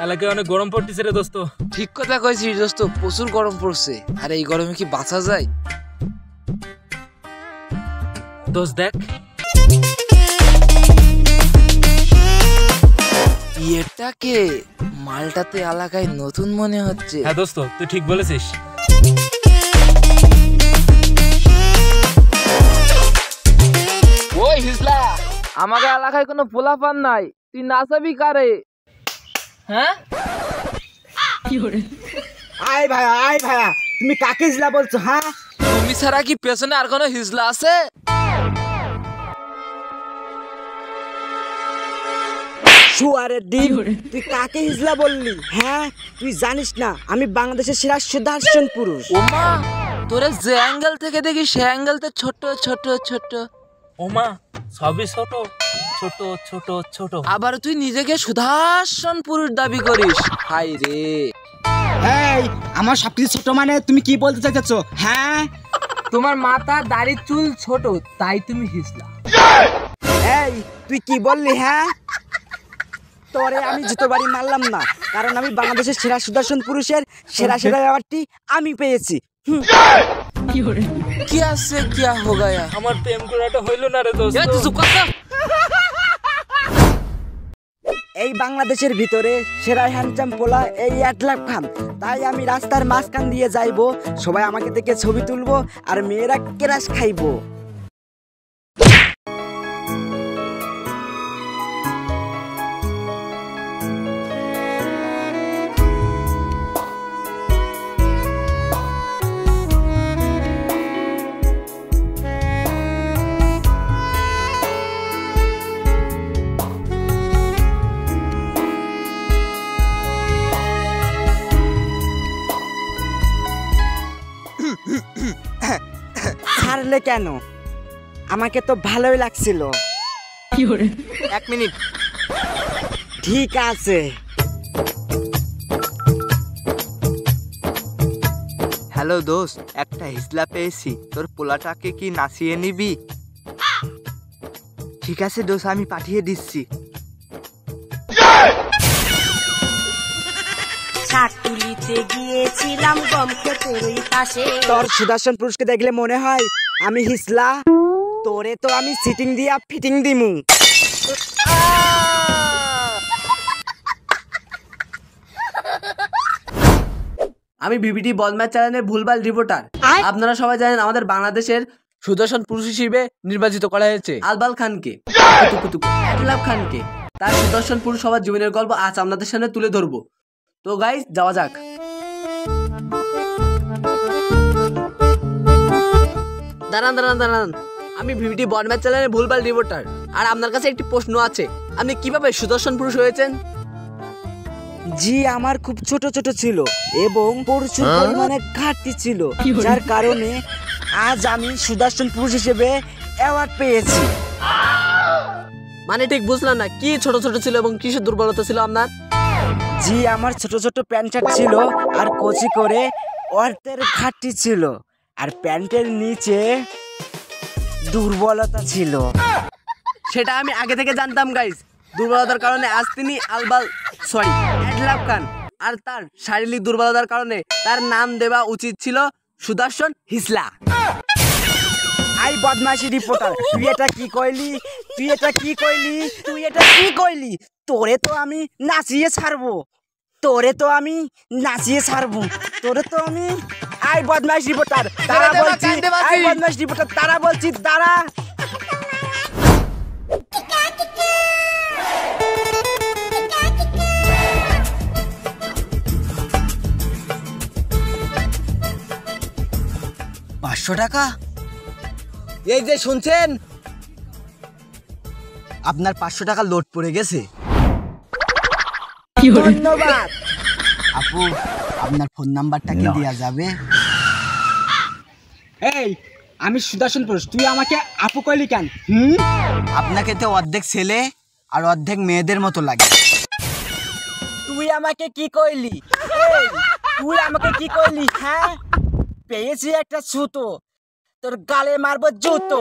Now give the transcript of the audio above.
এলাকায় অনেক গরম পড়তেছে রে দোস্ত। ঠিক কথা কইছিস দোস্ত, প্রচুর গরম পড়ছে। আর এই গরমে কি বাঁচা যায়? দোস্ত দেখ, এটাকে মালটাতে এলাকায় নতুন মনে হচ্ছে। হ্যাঁ দোস্ত, তুই ঠিক বলেছিস। ওই হিজলা, আমাদের এলাকায় কোনো পোলাপান নাই, তুই নাচাবি কারে? হ্যাঁ, আয় ভাইয়া তুমি কাকে হিজলা বলছো? হ্যাঁ, তুমি ছাড়া কি পেছনে আর কোনো হিজলা আছে? শুয়ারের ডিম, তুই কাকে হিজলা বললি? হ্যাঁ, তুই জানিস না আমি বাংলাদেশের সেরা সুদর্শন পুরুষ। ওমা, তোরে যে অ্যাঙ্গেল থেকে দেখি সে অ্যাঙ্গেলতে ছোট ছোট ছোট। ওমা, সবই ছোট ছোট ছোট ছোট। আবার তুই নিজেকে সুদর্শন পুরুষ দাবি করিস? হাই রে, এই আমার সবকিছু ছোট মানে তুমি কি বলতে চাইছো? হ্যাঁ, তোমার মাথা দাড়ি চুল ছোট, তাই তুমি হিজলা। এই তুই কি বললি? হ্যাঁ, তোরে আমি জুতো বাড়ি মারলাম না, কারণ আমি বাংলাদেশের সেরা সুদর্শন পুরুষের সেরা অ্যাওয়ার্ডটি আমি পেয়েছি। কি আছে কিয়া হো গায়া? আমার প্রেম করাটা হইল না রে দোস্ত। তুই চুপ কর। এই বাংলাদেশের ভিতরে সেরা হ্যান্ডসাম পোলা এই অ্যাডলাব খান, তাই আমি রাস্তার মাঝখান দিয়ে যাইবো, সবাই আমাকে দেখে ছবি তুলবো আর মেয়েরা ক্রাশ খাইবো। ছাড়লে কেন? আমাকে তো ভালোই লাগছিল। 1 মিনিট। ঠিক আছে। হ্যালো দোস্ত, একটা হিজলা পেয়েছি, তোর পোলাটাকে কি নাচিয়ে নিবি? ঠিক আছে দোস্ত, আমি পাঠিয়ে দিচ্ছি। তুলিতে গিয়েছিলাম গম ক্ষেতের ওই পাশে। তোর সুদর্শন পুরুষকে দেখলে মনে হয় আমি হিজলা, তোরে তো আমি সিটিং দিয়া ফিটিং দিমু। আমি বিবিটি বদম্যাচ চ্যানেলের ভুলভাল রিপোর্টার। আপনারা সবাই জানেন আমাদের বাংলাদেশের সুদর্শন পুরুষ হিসেবে নির্বাচিত করা হয়েছে আলবাল খানকে, অ্যাডলাব খানকে। তার সুদর্শন পুরুষ সবার জীবনের গল্প আজ আপনাদের সামনে তুলে ধরবো। তো গাইস, যাওয়া যাক। দাঁড়ান, আমি বিবিটি বদম্যাচ চ্যানেলের ভুলভাল রিপোর্টার। আর আপনার কাছে একটি প্রশ্ন আছে, আপনি কিভাবে সুদর্শন পুরুষ হয়েছেন? জি, আমার খুব ছোট ছোট ছিল এবং প্রচুর পরিমাণে ঘাটতি ছিল, যার কারণে আজ আমি সুদর্শন পুরুষ হিসেবে অ্যাওয়ার্ড পেয়েছি। মানে ঠিক বুঝলাম না, কি ছোট ছোট ছিল এবং কিসের দুর্বলতা ছিল আপনার? জি, আমার ছোট ছোট প্যান্ট শার্ট ছিল আর কচি করে অর্থের ঘাটতি ছিল, আর প্যান্টের নিচে দুর্বলতা ছিল। সেটা আমি আগে থেকে জানতাম গাইস। দুর্বলতার কারণে আজ তিনি অ্যাডলাব খান, আর তার শারীরিক দুর্বলতার কারণে তার নাম দেওয়া উচিত ছিল সুদর্শন হিজলা। আই বদমাশি রিপোর্টার, তুই এটা কি কইলি? তোরে তো আমি নাচিয়ে ছাড়বো। আই বদমাশ রিপোর্টার, তারা বলছি, তারা। টাকা? এই যে শুনছেন, আপনার 500 টাকা লোড পড়ে গেছে। ধন্যবাদ। আপু, আপনার ফোন নাম্বারটা কি দেয়া যাবে? এই, আমি সুদর্শন পুরুষ, তুই আমাকে আপু কইলি কেন? আপনাকে তো অর্ধেক ছেলে আর অর্ধেক মেয়েদের মতো লাগে। তুই আমাকে কি কইলি? হ্যাঁ, পেয়েছি একটা ছুতো, তোর গালে মারবো জুতো।